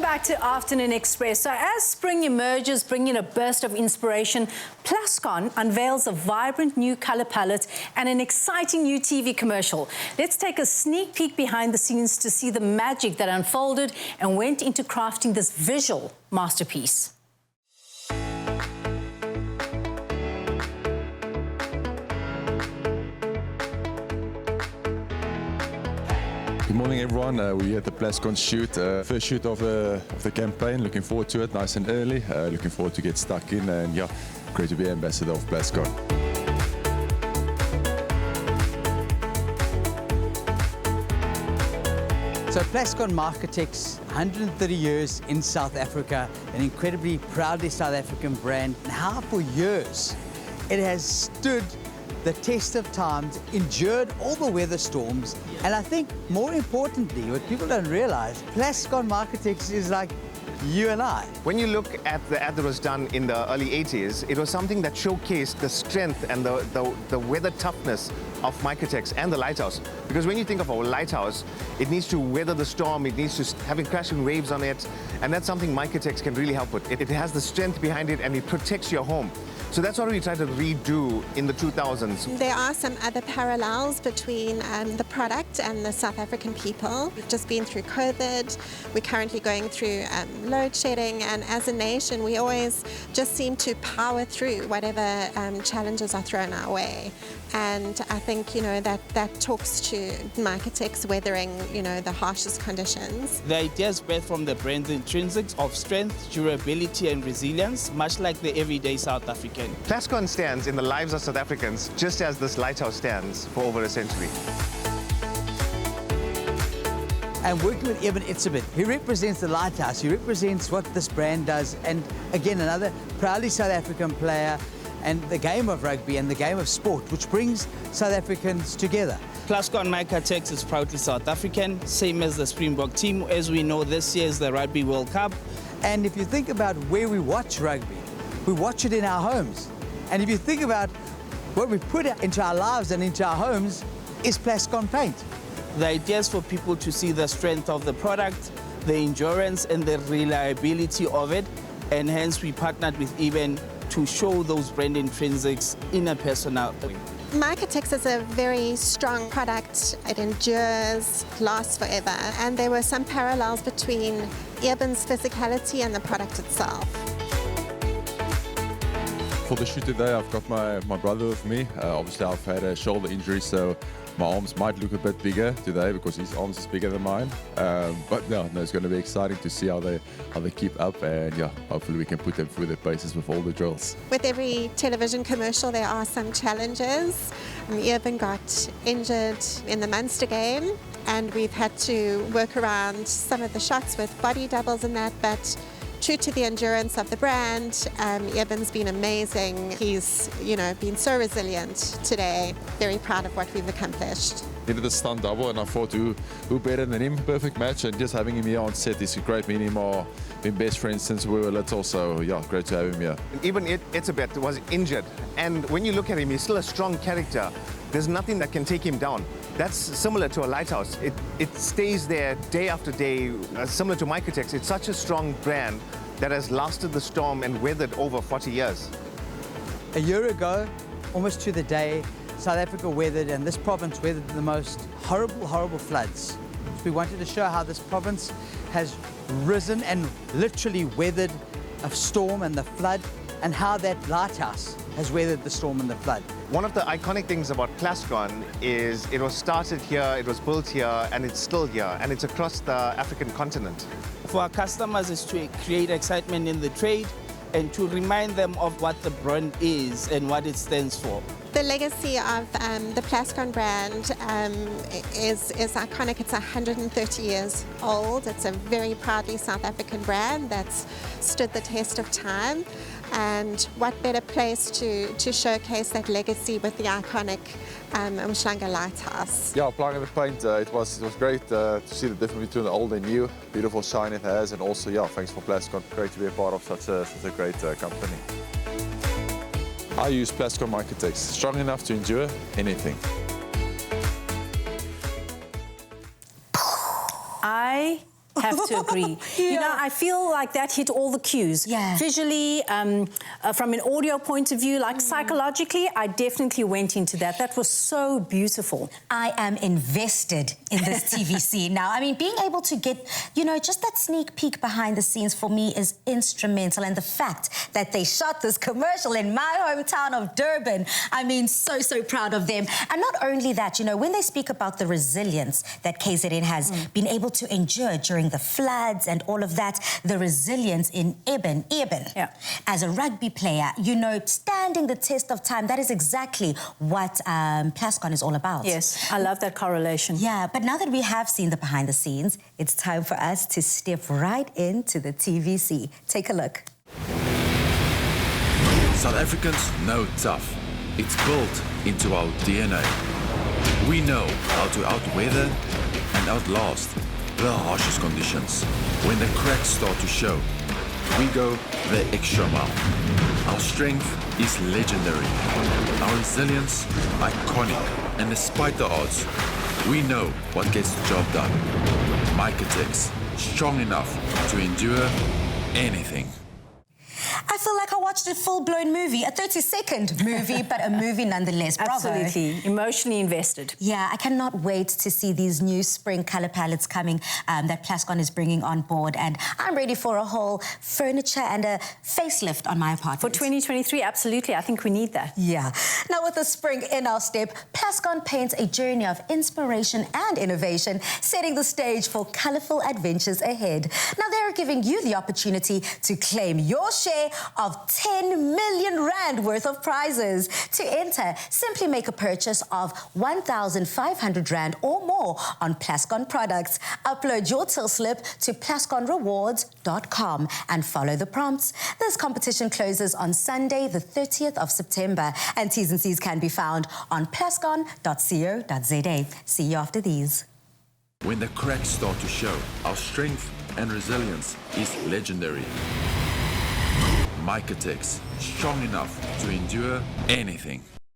back to Afternoon Express. So as spring emerges, bringing a burst of inspiration, Plascon unveils a vibrant new colour palette and an exciting new TV commercial. Let's take a sneak peek behind the scenes to see the magic that unfolded and went into crafting this visual masterpiece. Good morning, everyone. We're here at the Plascon shoot. First shoot of the campaign. Looking forward to it, nice and early. Looking forward to get stuck in, and yeah, great to be ambassador of Plascon. So Plascon Marketex, 130 years in South Africa, an incredibly proudly South African brand. And how for years it has stood the test of times, endured all the weather storms, and I think more importantly, what people don't realize, Plascon Marketex is like you and I. When you look at the ad that was done in the early 80s, it was something that showcased the strength and the weather toughness of Marketex and the lighthouse. Because when you think of a lighthouse, it needs to weather the storm, it needs to have crashing waves on it, and that's something Marketex can really help with. It has the strength behind it and it protects your home. So that's what we tried to redo in the 2000s. There are some other parallels between the product and the South African people. We've just been through COVID, we're currently going through load shedding, and as a nation we always just seem to power through whatever challenges are thrown our way. And I think, you know, that talks to Marketex weathering, you know, the harshest conditions. The idea is birthed from the brand's intrinsics of strength, durability and resilience, much like the everyday South African. Plascon stands in the lives of South Africans just as this lighthouse stands for over a century. And working with Eben Itzebit, he represents the lighthouse, he represents what this brand does, and again, another proudly South African player, and the game of rugby and the game of sport, which brings South Africans together. Plascon Marketex is proudly South African, same as the Springbok team. As we know, this year is the Rugby World Cup. And if you think about where we watch rugby, we watch it in our homes. And if you think about what we put into our lives and into our homes, is Plascon paint. The idea is for people to see the strength of the product, the endurance and the reliability of it, and hence we partnered with Eben to show those brand intrinsics in a personal way. Marketex is a very strong product. It endures, lasts forever, and there were some parallels between Eben's physicality and the product itself. For the shoot today, I've got my brother with me. Obviously, I've had a shoulder injury, so my arms might look a bit bigger today because his arms is bigger than mine. But no, it's going to be exciting to see how they keep up, and yeah, hopefully we can put them through their paces with all the drills. With every television commercial, there are some challenges. Eben got injured in the Munster game, and we've had to work around some of the shots with body doubles and that, but true to the endurance of the brand, Eben's been amazing. He's, you know, been so resilient today. Very proud of what we've accomplished. He did a stunt double, and I thought, who better than him? Perfect match, and just having him here on set is great. Me and him are been best friends since we were little, so yeah, great to have him here. Even Itzebit was injured, and when you look at him, he's still a strong character. There's nothing that can take him down. That's similar to a lighthouse. It stays there day after day, similar to Marketex. It's such a strong brand that has lasted the storm and weathered over 40 years. A year ago, almost to the day, South Africa weathered, and this province weathered the most horrible floods. So we wanted to show how this province has risen and literally weathered a storm and the flood, and how that lighthouse has weathered the storm and the flood. One of the iconic things about Plascon is it was started here, it was built here, and it's still here, and it's across the African continent. For our customers is to create excitement in the trade and to remind them of what the brand is and what it stands for. The legacy of the Plascon brand is iconic. It's 130 years old. It's a very proudly South African brand that's stood the test of time. And what better place to showcase that legacy with the iconic Umhlanga Lighthouse. Yeah, applying the paint, it was great to see the difference between the old and new. Beautiful shine it has, and also, yeah, thanks for Plascon. Great to be a part of such a great company. I use Plascon Marketex, strong enough to endure anything. I Have to agree. You know, I feel like that hit all the cues. Yeah. Visually, from an audio point of view, like psychologically, I definitely went into that. That was so beautiful. I am invested in this TVC now. I mean, being able to get, you know, just that sneak peek behind the scenes for me is instrumental. And the fact that they shot this commercial in my hometown of Durban, I mean, so proud of them. And not only that, you know, when they speak about the resilience that KZN has been able to endure during the floods and all of that, the resilience in Eben, as a rugby player, you know, standing the test of time, that is exactly what Plascon is all about. Yes, I love that correlation. Yeah, but now that we have seen the behind the scenes, it's time for us to step right into the TVC. Take a look. South Africans know tough. It's built into our DNA. We know how to outweather and outlast the harshest conditions. When the cracks start to show, we go the extra mile. Our strength is legendary, our resilience iconic, and despite the odds, we know what gets the job done. Mycotex, strong enough to endure anything. I feel like I watched a full-blown movie, a 30-second movie, but a movie nonetheless. Bravo. Absolutely, emotionally invested. Yeah, I cannot wait to see these new spring colour palettes coming that Plascon is bringing on board, and I'm ready for a whole furniture and a facelift on my apartment. For 2023, absolutely, I think we need that. Yeah. Now with the spring in our step, Plascon paints a journey of inspiration and innovation, setting the stage for colourful adventures ahead. Now they're giving you the opportunity to claim your share of 10 million rand worth of prizes. To enter, simply make a purchase of 1,500 rand or more on Plascon products. Upload your till slip to plasconrewards.com and follow the prompts. This competition closes on Sunday, the 30th of September, and T's and C's can be found on plascon.co.za. See you after these. When the cracks start to show, our strength and resilience is legendary. Mycotex, strong enough to endure anything.